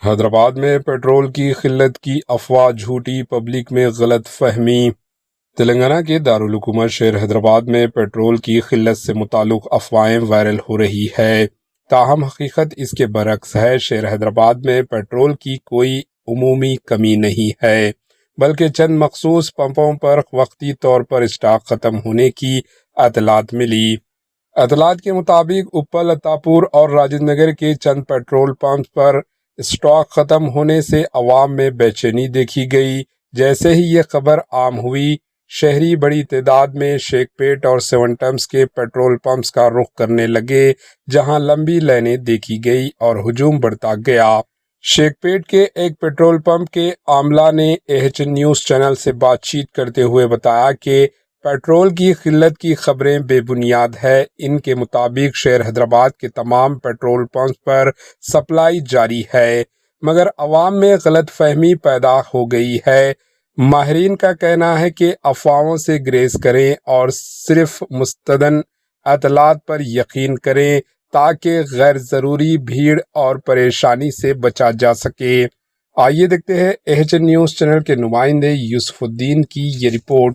حیدرآباد میں پیٹرول کی قلت کی افواہ جھوٹی، پبلک میں غلط فہمی۔ تلنگانہ کے دارالحکومت شہر حیدرآباد میں پیٹرول کی قلت سے متعلق افواہیں وائرل ہو رہی ہے، تاہم حقیقت اس کے برعکس ہے۔ شہر حیدرآباد میں پیٹرول کی کوئی عمومی کمی نہیں ہے، بلکہ چند مخصوص پمپوں پر وقتی طور پر اسٹاک ختم ہونے کی اطلاعات ملی۔ اطلاعات کے مطابق اپل، اتاپور اور راجندر نگر کے چند پیٹرول پمپس پر اسٹاک ختم ہونے سے عوام میں بے چینی دیکھی گئی۔ جیسے ہی یہ خبر عام ہوئی، شہری بڑی تعداد میں شیخ پیٹ اور سیون ٹمپس کے پیٹرول پمپس کا رخ کرنے لگے، جہاں لمبی لائنیں دیکھی گئی اور ہجوم بڑھتا گیا۔ شیخ پیٹ کے ایک پیٹرول پمپ کے عاملہ نے AH نیوز چینل سے بات چیت کرتے ہوئے بتایا کہ پیٹرول کی قلت کی خبریں بے بنیاد ہے۔ ان کے مطابق شہر حیدرآباد کے تمام پیٹرول پمپس پر سپلائی جاری ہے، مگر عوام میں غلط فہمی پیدا ہو گئی ہے۔ ماہرین کا کہنا ہے کہ افواہوں سے گریز کریں اور صرف مستند اطلاعات پر یقین کریں تاکہ غیر ضروری بھیڑ اور پریشانی سے بچا جا سکے۔ آئیے دیکھتے ہیں AH نیوز چینل کے نمائندے یوسف الدین کی یہ رپورٹ۔